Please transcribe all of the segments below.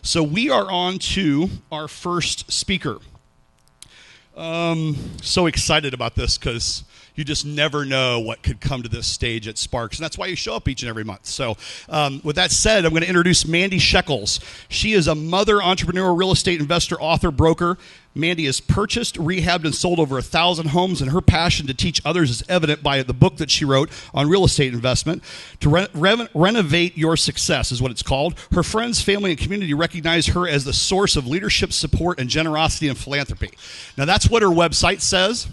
So we are on to our first speaker. So excited about this because you just never know what could come to this stage at Sparks, and that's why you show up each and every month. So with that said, I'm going to introduce Mandy Sheckles. She is a mother, entrepreneur, real estate investor, author, broker. Mandy has purchased, rehabbed, and sold over 1,000 homes, and her passion to teach others is evident by the book that she wrote on real estate investment. To renovate your success is what it's called. Her friends, family, and community recognize her as the source of leadership, support, and generosity and philanthropy. Now, that's what her website says.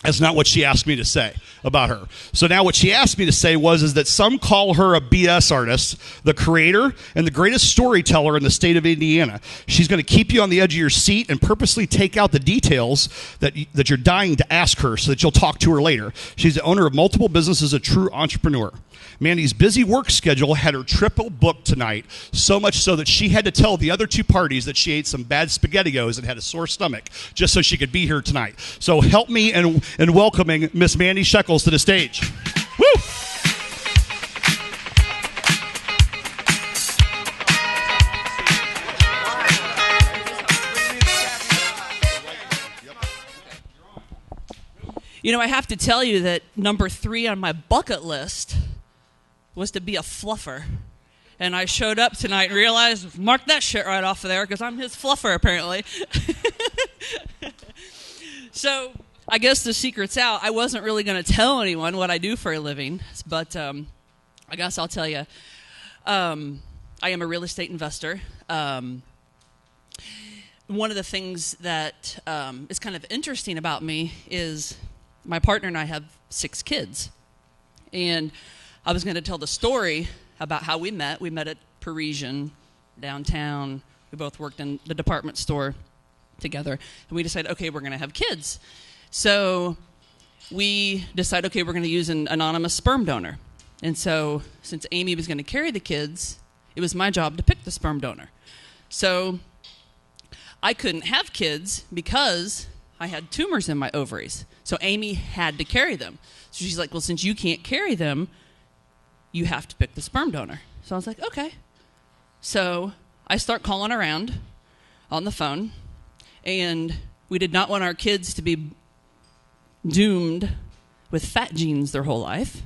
That's not what she asked me to say about her. So now what she asked me to say is that some call her a BS artist, the creator, and the greatest storyteller in the state of Indiana. She's going to keep you on the edge of your seat and purposely take out the details that you're dying to ask her so that you'll talk to her later. She's the owner of multiple businesses, a true entrepreneur. Mandy's busy work schedule had her triple booked tonight, so much so that she had to tell the other two parties that she ate some bad SpaghettiOs and had a sore stomach just so she could be here tonight. So help me in welcoming Miss Mandy Sheckles to the stage. Woo! You know, I have to tell you that number 3 on my bucket list was to be a fluffer. And I showed up tonight and realized, mark that shit right off of there because I'm his fluffer, apparently. So I guess the secret's out. I wasn't really going to tell anyone what I do for a living, but I guess I'll tell you. I am a real estate investor. One of the things that is kind of interesting about me is my partner and I have 6 kids. And I was going to tell the story about how we met. We met at Parisian downtown. We both worked in the department store together. And we decided, okay, we're going to have kids. So we decided, okay, we're going to use an anonymous sperm donor. And so since Amy was going to carry the kids, it was my job to pick the sperm donor. So I couldn't have kids because I had tumors in my ovaries. So Amy had to carry them. So she's like, well, since you can't carry them, you have to pick the sperm donor. So I was like, okay. So I start calling around on the phone, and we did not want our kids to be doomed with fat genes their whole life.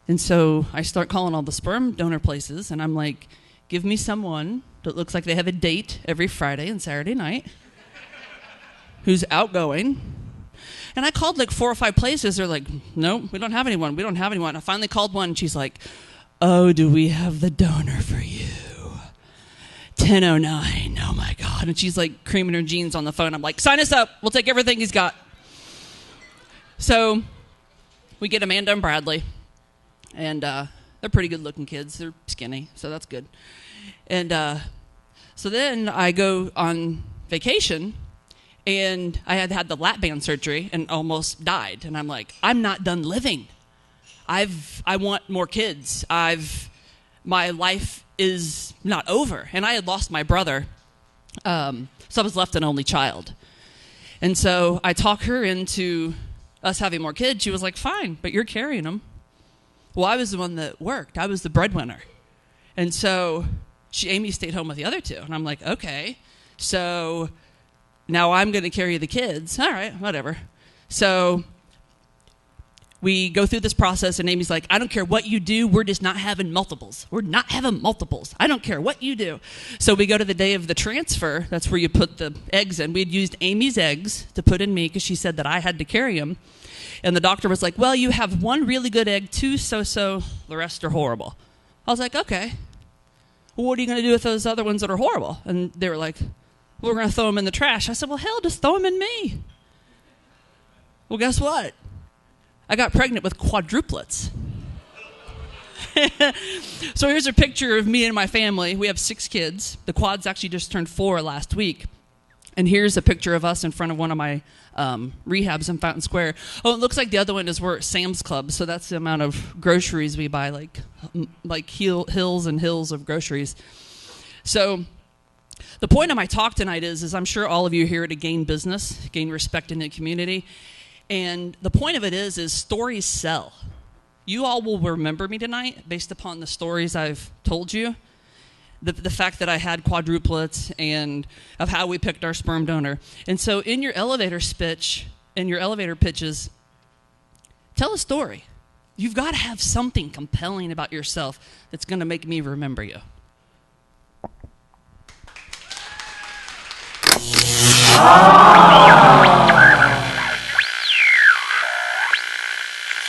And so I start calling all the sperm donor places, and I'm like, give me someone that looks like they have a date every Friday and Saturday night, who's outgoing. And I called like 4 or 5 places. They're like, no, we don't have anyone. We don't have anyone. I finally called one, and she's like, oh, do we have the donor for you? 10:09. Oh, my God. And she's like creaming her jeans on the phone. I'm like, sign us up. We'll take everything he's got. So we get Amanda and Bradley. And they're pretty good-looking kids. They're skinny, so that's good. And so then I go on vacation, and I had the lap band surgery and almost died. And I'm like, I'm not done living. I want more kids. My life is not over. And I had lost my brother, so I was left an only child. And so I talked her into us having more kids. She was like, fine, but you're carrying them. Well, I was the one that worked. I was the breadwinner. And so Amy stayed home with the other 2. And I'm like, okay, so now I'm going to carry the kids. All right, whatever. So we go through this process, and Amy's like, I don't care what you do. We're just not having multiples. We're not having multiples. I don't care what you do. So we go to the day of the transfer. That's where you put the eggs in. We had used Amy's eggs to put in me because she said that I had to carry them. And the doctor was like, well, you have 1 really good egg, 2 so-so, the rest are horrible. I was like, okay. Well, what are you going to do with those other ones that are horrible? And they were like, we're going to throw them in the trash. I said, well, hell, just throw them in me. Well, guess what? I got pregnant with quadruplets. So here's a picture of me and my family. We have 6 kids. The quads actually just turned 4 last week. And here's a picture of us in front of one of my rehabs in Fountain Square. Oh, it looks like the other one is we're at Sam's Club. So that's the amount of groceries we buy, like hills and hills of groceries. So the point of my talk tonight is I'm sure all of you are here to gain business, gain respect in the community. And the point of it is stories sell. you all will remember me tonight based upon the stories I've told you. The fact that I had quadruplets and of how we picked our sperm donor. And so in your elevator pitches, tell a story. You've got to have something compelling about yourself that's going to make me remember you.